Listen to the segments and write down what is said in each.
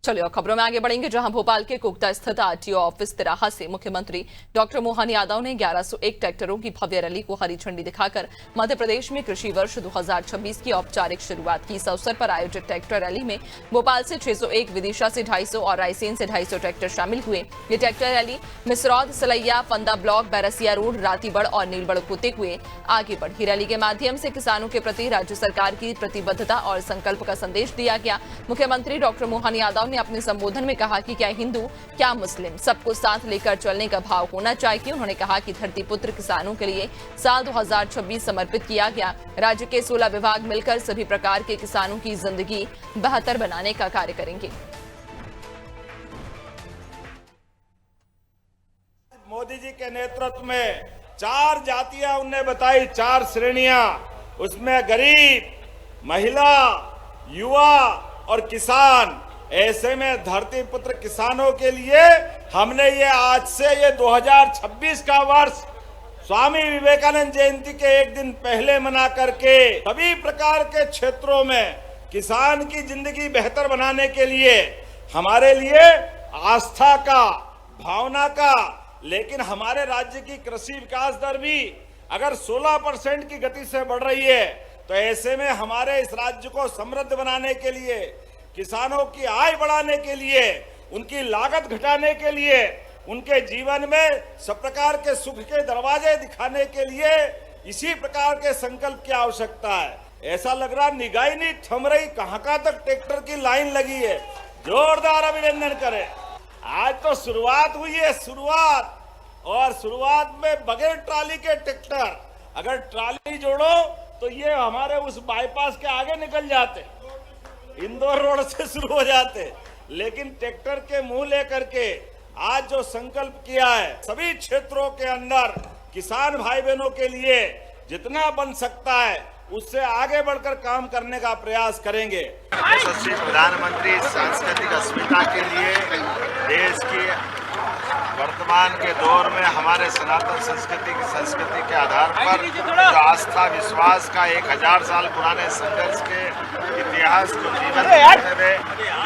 चलिए और खबरों में आगे बढ़ेंगे, जहां भोपाल के कुकता स्थित आरटीओ ऑफिस तिराहा से मुख्यमंत्री डॉक्टर मोहन यादव ने 1101 ट्रैक्टरों की भव्य रैली को हरी झंडी दिखाकर मध्य प्रदेश में कृषि वर्ष 2026 की औपचारिक शुरुआत की। इस अवसर पर आयोजित ट्रैक्टर रैली में भोपाल से 601, विदिशा से 250 और रायसेन से 250 ट्रैक्टर शामिल हुए। ये ट्रैक्टर रैली मिसरौद, सलैया, फंदा ब्लॉक, बैरसिया रोड, रातीबड़ और नीलबड़ होते हुए आगे बढ़ी। रैली के माध्यम से किसानों के प्रति राज्य सरकार की प्रतिबद्धता और संकल्प का संदेश दिया गया। मुख्यमंत्री डॉक्टर मोहन यादव ने अपने संबोधन में कहा कि क्या हिंदू क्या मुस्लिम, सबको साथ लेकर चलने का भाव होना चाहिए। उन्होंने कहा कि धरती पुत्र किसानों के लिए साल 2026 समर्पित किया गया। राज्य के 16 विभाग मिलकर सभी प्रकार के किसानों की जिंदगी बेहतर बनाने का कार्य करेंगे। मोदी जी के नेतृत्व में 4 जातियां उनने बताई, 4 श्रेणियां, उसमें गरीब, महिला, युवा और किसान। ऐसे में धरती पुत्र किसानों के लिए हमने ये आज से ये 2026 का वर्ष स्वामी विवेकानंद जयंती के एक दिन पहले मना करके सभी प्रकार के क्षेत्रों में किसान की जिंदगी बेहतर बनाने के लिए, हमारे लिए आस्था का, भावना का, लेकिन हमारे राज्य की कृषि विकास दर भी अगर 16% की गति से बढ़ रही है, तो ऐसे में हमारे इस राज्य को समृद्ध बनाने के लिए, किसानों की आय बढ़ाने के लिए, उनकी लागत घटाने के लिए, उनके जीवन में सब प्रकार के सुख के दरवाजे दिखाने के लिए इसी प्रकार के संकल्प की आवश्यकता है। ऐसा लग रहा निगाह नहीं थम रही, कहां तक ट्रैक्टर की लाइन लगी है। जोरदार अभिनंदन करें। आज तो शुरुआत हुई है, और शुरुआत में बगैर ट्राली के ट्रैक्टर, अगर ट्राली जोड़ो तो ये हमारे उस बाईपास के आगे निकल जाते, इंदौर रोड से शुरू हो जाते, लेकिन ट्रैक्टर के मुंह लेकर के आज जो संकल्प किया है, सभी क्षेत्रों के अंदर किसान भाई बहनों के लिए जितना बन सकता है उससे आगे बढ़कर काम करने का प्रयास करेंगे। यशस्वी प्रधानमंत्री सांस्कृतिक अस्मिता के लिए देश की वर्तमान के दौर में हमारे सनातन संस्कृति के आधार पर जो आस्था विश्वास का 1000 साल पुराने संघर्ष के इतिहास को जीवन देने में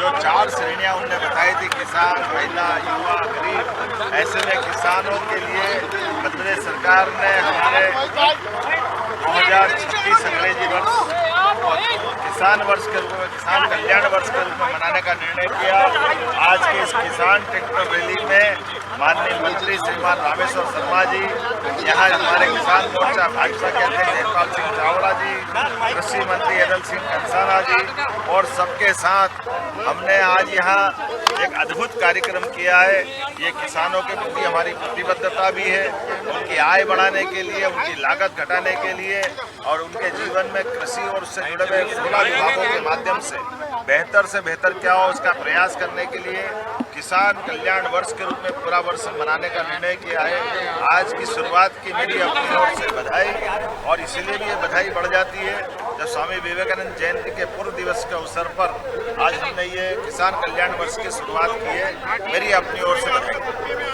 जो 4 श्रेणियां उनने बताई थी, किसान, महिला, युवा, गरीब, ऐसे में किसानों के लिए मध्य प्रदेश सरकार ने हमारे 2026 अंग्रेजी वर्ष किसान वर्ष के रूप में, किसान कल्याण वर्ष के रूप में मनाने का निर्णय किया। आज के इस किसान ट्रैक्टर रैली में माननीय मंत्री श्रीमान रामेश्वर शर्मा जी, यहाँ हमारे किसान मोर्चा भाजपा के अध्यक्ष जयपाल सिंह चावड़ा जी, कृषि मंत्री अदल सिंह कंसाना जी और सबके साथ हमने आज यहाँ एक अद्भुत कार्यक्रम किया है। ये किसानों के प्रति हमारी प्रतिबद्धता भी है, उनकी आय बढ़ाने के लिए, उनकी लागत घटाने के लिए और उनके जीवन में कृषि और उससे जुड़े हुए 16 विभागों के माध्यम से बेहतर क्या हो उसका प्रयास करने के लिए किसान कल्याण वर्ष के रूप में पूरा वर्ष मनाने का निर्णय किया है। आज की शुरुआत की मेरी अपनी ओर से बधाई, और इसीलिए भी ये बधाई बढ़ जाती है जब स्वामी विवेकानंद जयंती के पूर्व दिवस के अवसर पर आज हमने ये किसान कल्याण वर्ष की शुरुआत की है। मेरी अपनी ओर से बधाई।